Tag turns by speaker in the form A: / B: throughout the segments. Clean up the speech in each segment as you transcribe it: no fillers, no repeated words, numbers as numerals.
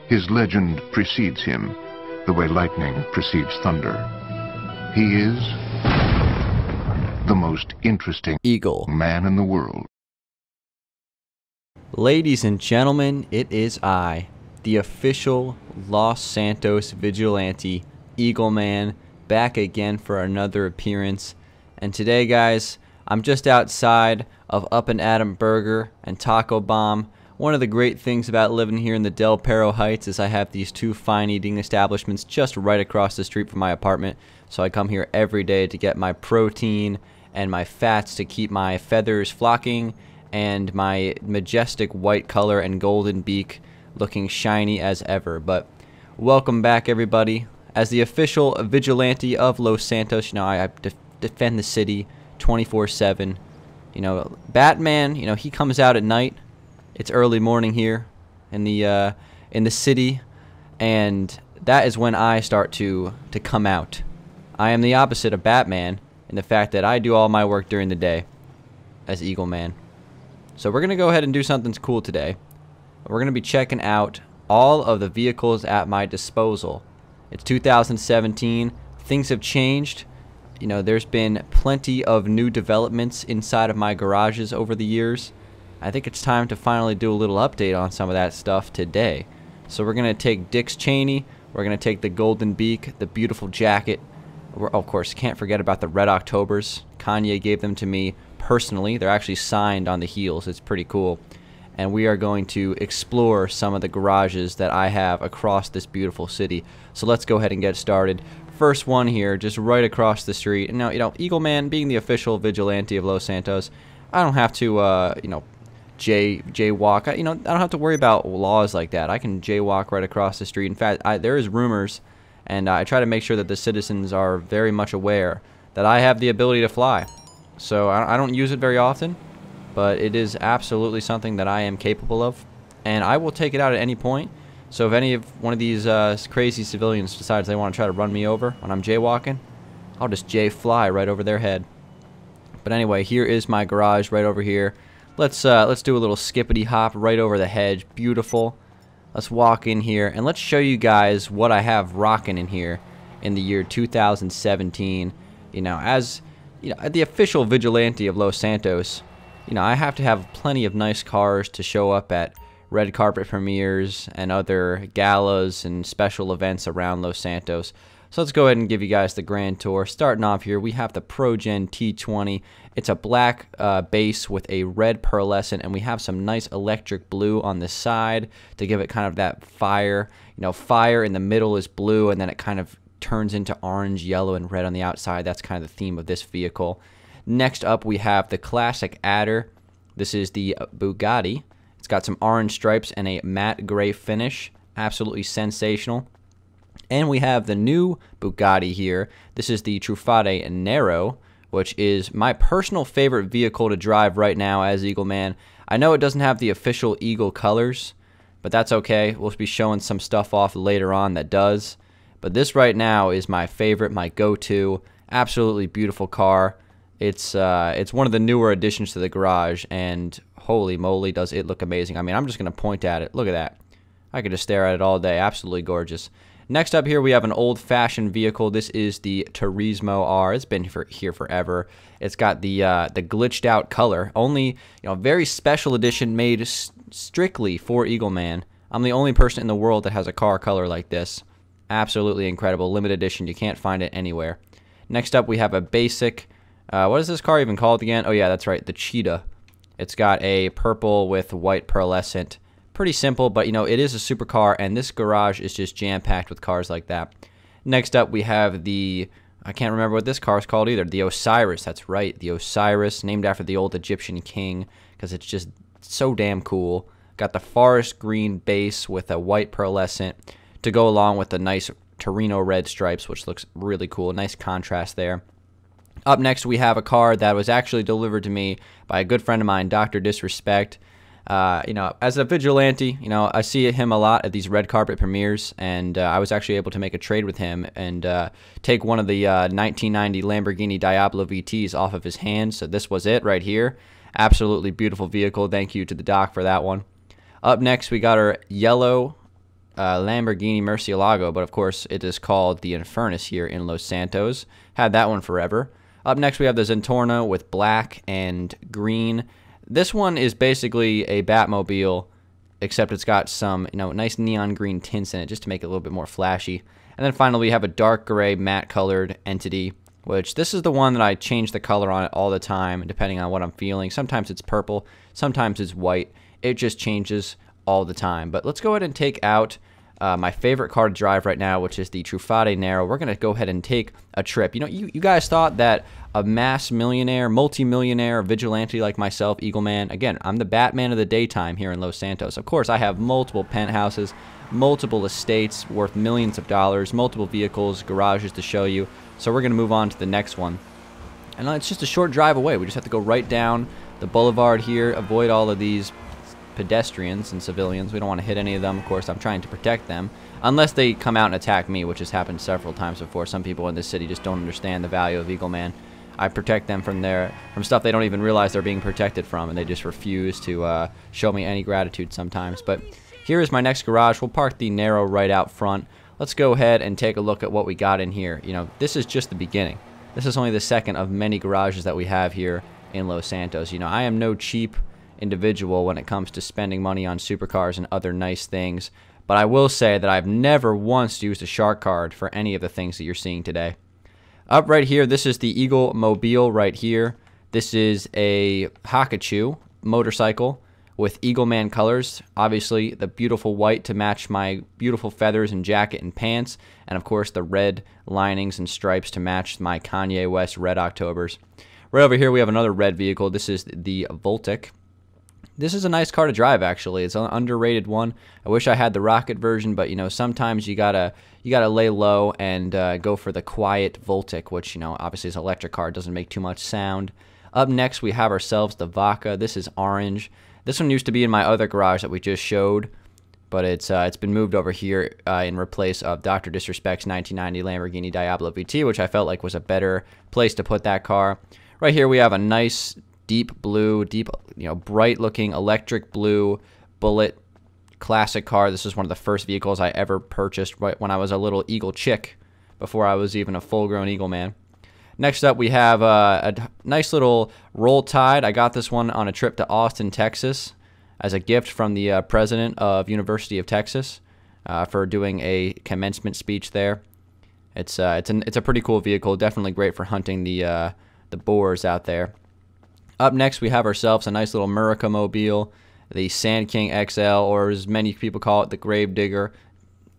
A: His legend precedes him, the way lightning precedes thunder. He is the most interesting
B: Eagle
A: man in the world.
B: Ladies and gentlemen, it is I, the official Los Santos vigilante, Eagleman, back again for another appearance. And today, guys, I'm just outside of Up and Adam Burger and Taco Bomb. One of the great things about living here in the Del Perro Heights is I have these two fine eating establishments just right across the street from my apartment. So I come here every day to get my protein and my fats to keep my feathers flocking and my majestic white color and golden beak looking shiny as ever. But welcome back, everybody. As the official vigilante of Los Santos, you know, I defend the city 24/7. You know, Batman, you know, he comes out at night. It's early morning here in the city, and that is when I start to come out. I am the opposite of Batman in the fact that I do all my work during the day as Eagleman. So we're going to go ahead and do something cool today. We're going to be checking out all of the vehicles at my disposal. It's 2017. Things have changed. You know, there's been plenty of new developments inside of my garages over the years. I think it's time to finally do a little update on some of that stuff today. So we're going to take Dick's Cheney. We're going to take the Golden Beak, the beautiful jacket. Of course, can't forget about the Red Octobers. Kanye gave them to me personally. They're actually signed on the heels. It's pretty cool. And we are going to explore some of the garages that I have across this beautiful city. So let's go ahead and get started. First one here, just right across the street. And now, you know, Eagleman, being the official vigilante of Los Santos, I don't have to, you know, jaywalk. I don't have to worry about laws like that. I can jaywalk right across the street. In fact, there is rumors, and I try to make sure that the citizens are very much aware that I have the ability to fly. So I don't use it very often, but it is absolutely something that I am capable of, and I will take it out at any point. So if any of one of these crazy civilians decides they want to try to run me over when I'm jaywalking, I'll just fly right over their head. But anyway, here is my garage right over here. Let's do a little skippity hop right over the hedge. Beautiful. Let's walk in here and let's show you guys what I have rocking in here in the year 2017. You know, as you know, the official vigilante of Los Santos, you know, I have to have plenty of nice cars to show up at red carpet premieres and other galas and special events around Los Santos. So let's go ahead and give you guys the grand tour. Starting off here, we have the ProGen T20. It's a black base with a red pearlescent, and we have some nice electric blue on the side to give it kind of that fire. You know, fire in the middle is blue, and then it kind of turns into orange, yellow, and red on the outside. That's kind of the theme of this vehicle. Next up, we have the classic Adder. This is the Bugatti. It's got some orange stripes and a matte gray finish. Absolutely sensational. And we have the new Bugatti here. This is the Truffade Nero, which is my personal favorite vehicle to drive right now as Eagleman. I know it doesn't have the official Eagle colors, but that's okay. We'll be showing some stuff off later on that does. But this right now is my favorite, my go-to. Absolutely beautiful car. It's one of the newer additions to the garage, and holy moly, does it look amazing. I mean, I'm just going to point at it. Look at that. I could just stare at it all day. Absolutely gorgeous. Next up here, we have an old-fashioned vehicle. This is the Turismo R. It's been here forever. It's got the glitched-out color. Only, you know, very special edition made strictly for Eagleman. I'm the only person in the world that has a car color like this. Absolutely incredible. Limited edition. You can't find it anywhere. Next up, we have a basic... what is this car even called again? Oh, yeah, that's right. The Cheetah. It's got a purple with white pearlescent. Pretty simple, but, you know, it is a supercar, and this garage is just jam-packed with cars like that. Next up, we have the... I can't remember what this car is called either. The Osiris. That's right. The Osiris, named after the old Egyptian king, because it's just so damn cool. Got the forest green base with a white pearlescent to go along with the nice Torino red stripes, which looks really cool. Nice contrast there. Up next, we have a car that was actually delivered to me by a good friend of mine, Dr. Disrespect. You know, as a vigilante, you know, I see him a lot at these red carpet premieres, and I was actually able to make a trade with him and take one of the 1990 Lamborghini Diablo VTs off of his hands. So this was it right here. Absolutely beautiful vehicle. Thank you to the doc for that one. Up next, we got our yellow Lamborghini Murcielago, but of course it is called the Infernus here in Los Santos. Had that one forever. Up next we have the Zentorno with black and green. This one is basically a Batmobile, except it's got some, nice neon green tints in it just to make it a little bit more flashy. And then finally we have a dark gray matte colored entity, which this is the one that I change the color on it all the time depending on what I'm feeling. Sometimes it's purple, sometimes it's white. It just changes all the time. But let's go ahead and take out my favorite car to drive right now, which is the Truffade Nero. We're going to go ahead and take a trip. You guys thought that a mass millionaire, multi-millionaire vigilante like myself, Eagleman, again, I'm the Batman of the daytime here in Los Santos. Of course, I have multiple penthouses, multiple estates worth millions of dollars, multiple vehicles, garages to show you. So we're going to move on to the next one. And it's just a short drive away. We just have to go right down the boulevard here, avoid all of these pedestrians and civilians. We don't want to hit any of them. Of course, I'm trying to protect them, unless they come out and attack me, which has happened several times before. Some people in this city just don't understand the value of Eagleman. I protect them from stuff they don't even realize they're being protected from, and they just refuse to show me any gratitude sometimes. But here is my next garage. We'll park the Nero right out front. Let's go ahead and take a look at what we got in here. This is just the beginning. This is only the second of many garages that we have here in Los Santos. I am no cheap individual when it comes to spending money on supercars and other nice things, but I will say that I've never once used a shark card for any of the things that you're seeing today. Up right here, this is the Eaglemobile right here. This is a Hakachu motorcycle with Eagleman colors. Obviously, the beautiful white to match my beautiful feathers and jacket and pants, and of course the red linings and stripes to match my Kanye West Red Octobers. Right over here, we have another red vehicle. This is the Voltic. This is a nice car to drive, actually. It's an underrated one. I wish I had the rocket version, but sometimes you gotta lay low and go for the quiet Voltic, which obviously is an electric car. It doesn't make too much sound. Up next, we have ourselves the Vaca. This is orange. This one used to be in my other garage that we just showed, but it's been moved over here in replace of Dr. Disrespect's 1990 Lamborghini Diablo VT, which I felt like was a better place to put that car. Right here, we have a nice deep blue, bright looking electric blue Bullet classic car. This is one of the first vehicles I ever purchased right when I was a little Eagle chick, before I was even a full-grown Eagleman. Next up, we have a nice little Roll Tide. I got this one on a trip to Austin, Texas, as a gift from the president of University of Texas for doing a commencement speech there. It's a pretty cool vehicle, definitely great for hunting the boars out there. Up next, we have ourselves a nice little Muricamobile, the Sand King XL, or as many people call it, the Gravedigger.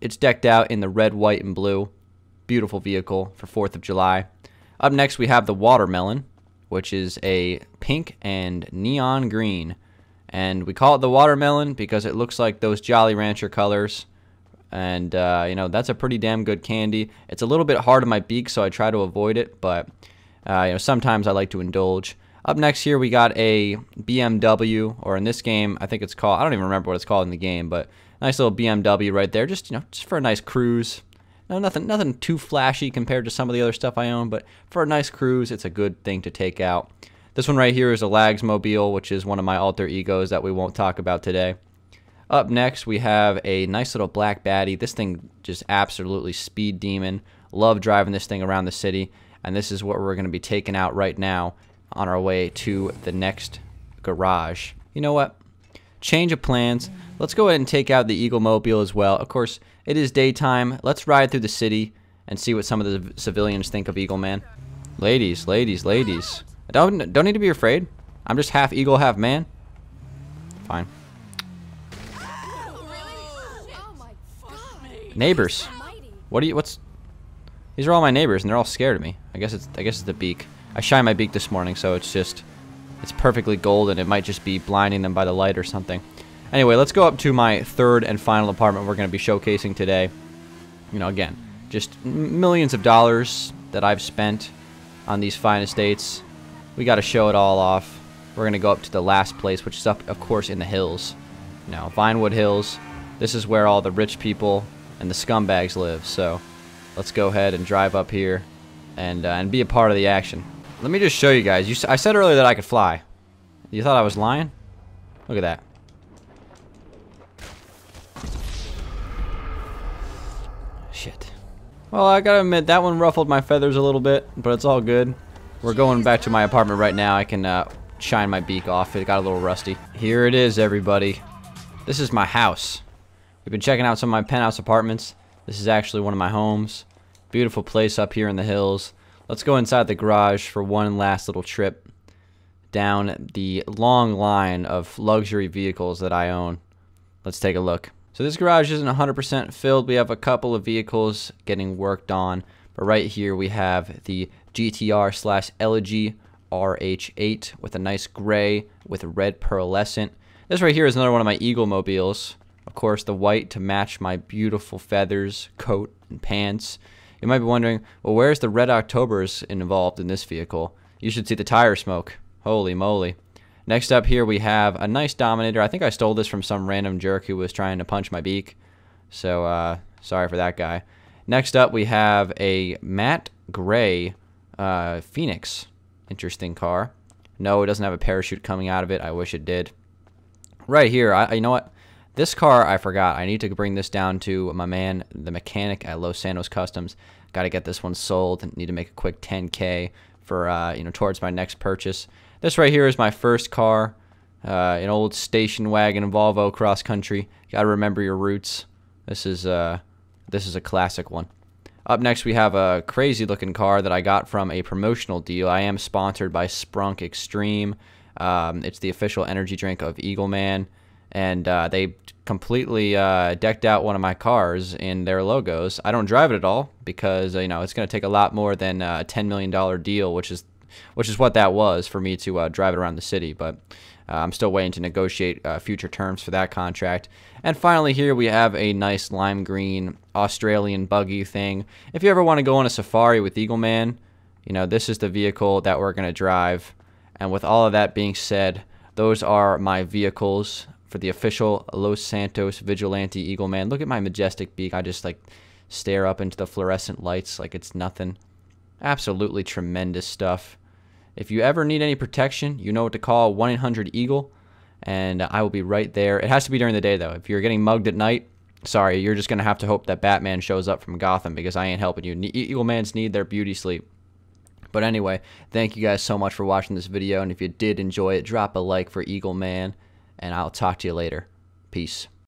B: It's decked out in the red, white, and blue. Beautiful vehicle for 4th of July. Up next, we have the Watermelon, which is a pink and neon green. And we call it the Watermelon because it looks like those Jolly Rancher colors. And, that's a pretty damn good candy. It's a little bit hard on my beak, so I try to avoid it, but, sometimes I like to indulge. Up next here, we got a BMW, or in this game, I think it's called, I don't even remember what it's called in the game, but nice little BMW right there, just for a nice cruise. No, nothing too flashy compared to some of the other stuff I own, but for a nice cruise, it's a good thing to take out. This one right here is a Lagsmobile, which is one of my alter egos that we won't talk about today. Up next, we have a nice little black baddie. This thing just absolutely speed demon. Love driving this thing around the city, and this is what we're going to be taking out right now on our way to the next garage. You know what? Change of plans. Let's go ahead and take out the Eaglemobile as well. Of course, it is daytime. Let's ride through the city and see what some of the civilians think of Eagleman. Ladies, ladies, ladies. Don't need to be afraid. I'm just half eagle, half man. Fine. Neighbors. These are all my neighbors and they're all scared of me. I guess it's the beak. I shined my beak this morning, so it's perfectly gold, and it might just be blinding them by the light or something. Anyway, let's go up to my third and final apartment we're going to be showcasing today. Again, just millions of dollars that I've spent on these fine estates. We got to show it all off. We're going to go up to the last place, which is up, of course, in the hills. Vinewood Hills. This is where all the rich people and the scumbags live. So let's go ahead and drive up here and be a part of the action. Let me just show you guys. I said earlier that I could fly. You thought I was lying? Look at that. Shit. Well, I gotta admit, that one ruffled my feathers a little bit, but it's all good. We're going back to my apartment right now. I can shine my beak off. It got a little rusty. Here it is, everybody. This is my house. We've been checking out some of my penthouse apartments. This is actually one of my homes. Beautiful place up here in the hills. Let's go inside the garage for one last little trip down the long line of luxury vehicles that I own. Let's take a look. So this garage isn't 100% filled. We have a couple of vehicles getting worked on. But right here we have the GTR/Elegy RH8 with a nice gray with a red pearlescent. This right here is another one of my Eaglemobiles. Of course, the white to match my beautiful feathers, coat, and pants. You might be wondering, well, where's the Red Octobers involved in this vehicle? You should see the tire smoke. Holy moly. Next up here we have a nice Dominator. I think I stole this from some random jerk who was trying to punch my beak. So, sorry for that guy. Next up we have a matte gray Phoenix. Interesting car. No, it doesn't have a parachute coming out of it. I wish it did. Right here, you know what? This car, I forgot. I need to bring this down to my man, the mechanic at Los Santos Customs. Got to get this one sold. Need to make a quick 10K for, towards my next purchase. This right here is my first car, an old station wagon Volvo cross country. Got to remember your roots. This is a classic one. Up next, we have a crazy looking car that I got from a promotional deal. I am sponsored by Sprunk Extreme. It's the official energy drink of Eagleman. And they completely decked out one of my cars in their logos. I don't drive it at all because it's going to take a lot more than a $10 million deal, which is what that was for me to drive it around the city. But I'm still waiting to negotiate future terms for that contract. And finally, here we have a nice lime green Australian buggy thing. If you ever want to go on a safari with Eagleman, this is the vehicle that we're going to drive. And with all of that being said, those are my vehicles for the official Los Santos Vigilante Eagleman. Look at my majestic beak. I just stare up into the fluorescent lights like it's nothing. Absolutely tremendous stuff. If you ever need any protection, you know what to call, 1-800-EAGLE, and I will be right there. It has to be during the day, though. If you're getting mugged at night, sorry, you're just going to have to hope that Batman shows up from Gotham because I ain't helping you. Eaglemans need their beauty sleep. But anyway, thank you guys so much for watching this video, and if you did enjoy it, drop a like for Eagleman, and I'll talk to you later. Peace.